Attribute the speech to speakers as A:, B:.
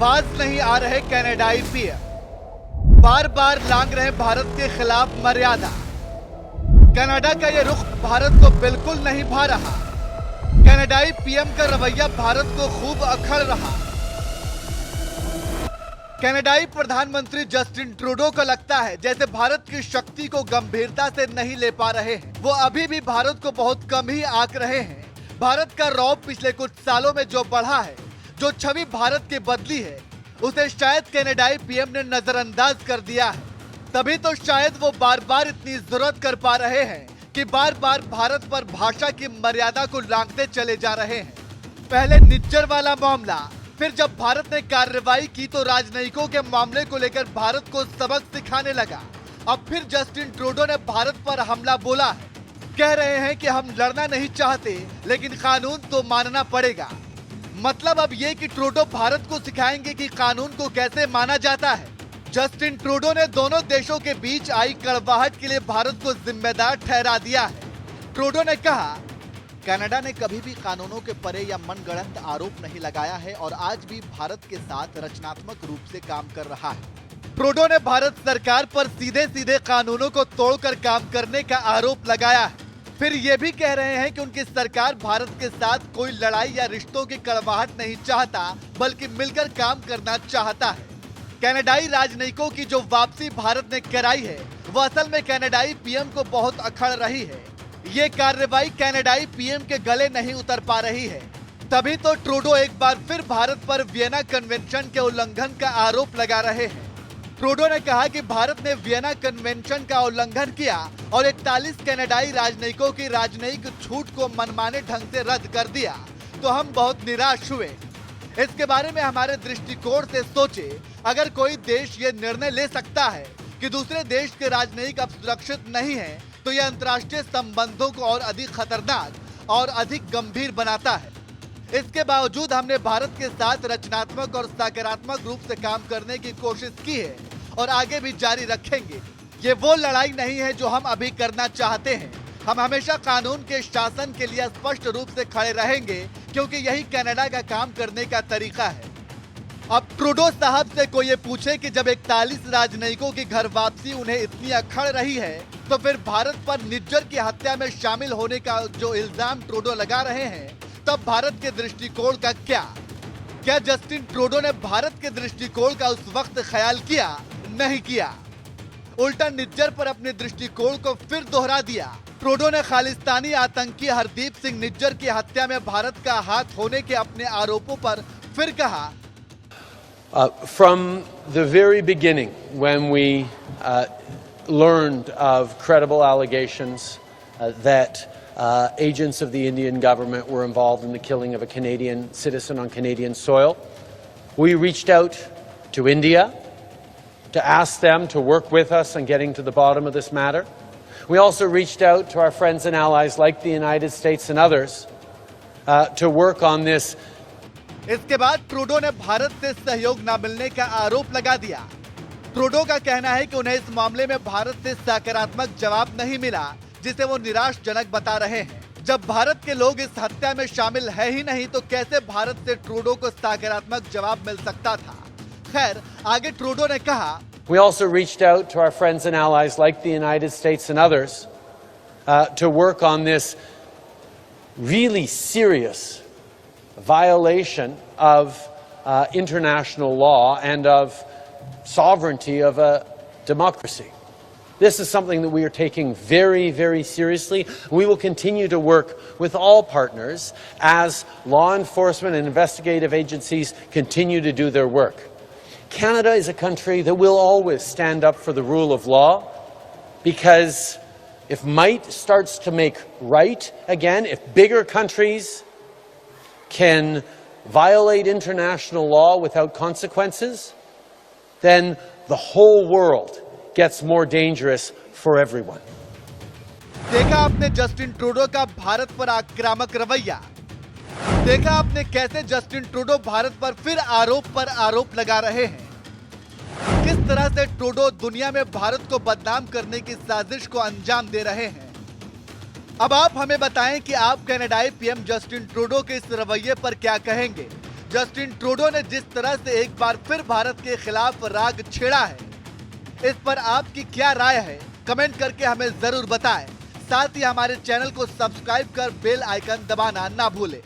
A: बाज नहीं आ रहे कनाडाई पीएम, बार बार लांग रहे भारत के खिलाफ मर्यादा। कनाडा का ये रुख भारत को बिल्कुल नहीं भा रहा। कनाडाई पीएम का रवैया भारत को खूब अखड़ रहा। कनाडाई प्रधानमंत्री जस्टिन ट्रूडो को लगता है जैसे भारत की शक्ति को गंभीरता से नहीं ले पा रहे हैं। वो अभी भी भारत को बहुत कम ही आंक रहे हैं। भारत का रौब पिछले कुछ सालों में जो बढ़ा है, जो छवि भारत की बदली है, उसे शायद कनाडाई पीएम ने नजरअंदाज कर दिया है। तभी तो शायद वो बार बार इतनी जरूरत कर पा रहे हैं कि बार बार भारत पर भाषा की मर्यादा को लांघते चले जा रहे हैं। पहले निज्जर वाला मामला, फिर जब भारत ने कार्रवाई की तो राजनयिकों के मामले को लेकर भारत को सबक सिखाने लगा। अब फिर जस्टिन ट्रूडो ने भारत पर हमला बोला है। कह रहे हैं कि हम लड़ना नहीं चाहते, लेकिन कानून तो मानना पड़ेगा। मतलब अब ये कि ट्रूडो भारत को सिखाएंगे कि कानून को कैसे माना जाता है। जस्टिन ट्रूडो ने दोनों देशों के बीच आई कड़वाहट के लिए भारत को जिम्मेदार ठहरा दिया है। ट्रूडो ने कहा, कनाडा ने कभी भी कानूनों के परे या मनगढ़ंत आरोप नहीं लगाया है और आज भी भारत के साथ रचनात्मक रूप से काम कर रहा है। ट्रूडो ने भारत सरकार पर सीधे सीधे कानूनों को तोड़कर काम करने का आरोप लगाया है। फिर ये भी कह रहे हैं कि उनकी सरकार भारत के साथ कोई लड़ाई या रिश्तों की कड़वाहट नहीं चाहता, बल्कि मिलकर काम करना चाहता है। कनाडाई राजनयिकों की जो वापसी भारत ने कराई है, वो असल में कनाडाई पीएम को बहुत अखड़ रही है। ये कार्रवाई कनाडाई पीएम के गले नहीं उतर पा रही है। तभी तो ट्रूडो एक बार फिर भारत पर वियना कन्वेंशन के उल्लंघन का आरोप लगा रहे हैं। ट्रूडो ने कहा कि भारत ने वियना कन्वेंशन का उल्लंघन किया और 41 कनाडाई राजनयिकों की राजनयिक छूट को मनमाने ढंग से रद्द कर दिया, तो हम बहुत निराश हुए। इसके बारे में हमारे दृष्टिकोण से सोचे, अगर कोई देश ये निर्णय ले सकता है कि दूसरे देश के राजनयिक अब सुरक्षित नहीं है, तो यह अंतर्राष्ट्रीय संबंधों को और अधिक खतरनाक और अधिक गंभीर बनाता है। इसके बावजूद हमने भारत के साथ रचनात्मक और सकारात्मक रूप से काम करने की कोशिश की है और आगे भी जारी रखेंगे। ये वो लड़ाई नहीं है जो हम अभी करना चाहते हैं। हम हमेशा कानून के शासन के लिए स्पष्ट रूप से खड़े रहेंगे, क्योंकि यही कनाडा का काम करने का तरीका है। अब ट्रूडो साहब से कोई ये पूछे कि जब 41 राजनयिकों की घर वापसी उन्हें इतनी अखड़ रही है, तो फिर भारत पर निज्जर की हत्या में शामिल होने का जो इल्जाम ट्रूडो लगा रहे हैं, तब भारत के दृष्टिकोण का क्या जस्टिन ट्रूडो ने भारत के दृष्टिकोण का उस वक्त ख्याल किया? नहीं किया। उल्टा निज्जर पर अपने दृष्टिकोण को फिर दोहरा दिया। ट्रूडो ने खालिस्तानी आतंकी हरदीप सिंह निज्जर की हत्या में भारत का हाथ होने के अपने आरोपों पर फिर कहा,
B: From the very beginning, when we learned of credible allegations that agents of the Indian government were involved in the killing of a Canadian citizen on Canadian soil, we reached out to India to ask them to work with us on getting to the bottom of this matter. We also reached out to our friends and allies like the United States and others to work on this.
A: इसके बाद Trudeau ने भारत से सहयोग न मिलने का आरोप लगा दिया। ट्रूडो का कहना है कि उन्हें इस मामले में भारत से सकारात्मक जवाब नहीं मिला, जिसे वो निराशजनक बता रहे हैं। जब भारत के लोग इस हत्या में शामिल है ही नहीं, तो कैसे भारत से ट्रूडो को सकारात्मक जवाब मिल सकता था? खैर, आगे ट्रूडो ने कहा,
B: We also reached out to our friends and allies like the United States and others to work on this really serious violation of international law and of sovereignty of a democracy. This is something that we are taking very, very seriously. We will continue to work with all partners as law enforcement and investigative agencies continue to do their work. Canada is a country that will always stand up for the rule of law, because if might starts to make right again, if bigger countries can violate international law without consequences, then the whole world gets more dangerous for everyone.
A: देखा आपने Justin Trudeau का भारत पर आक्रामक रवैया। देखा आपने कैसे Justin Trudeau Bharat पर फिर आरोप लगा रहे हैं। किस तरह से ट्रूडो दुनिया में भारत को बदनाम करने की साजिश को अंजाम दे रहे हैं। अब आप हमें बताएं कि आप कनाडाई पीएम जस्टिन ट्रूडो के इस रवैये पर क्या कहेंगे। जस्टिन ट्रूडो ने जिस तरह से एक बार फिर भारत के खिलाफ राग छेड़ा है, इस पर आपकी क्या राय है? कमेंट करके हमें जरूर बताएं। साथ ही हमारे चैनल को सब्सक्राइब कर बेल आइकन दबाना ना भूलें।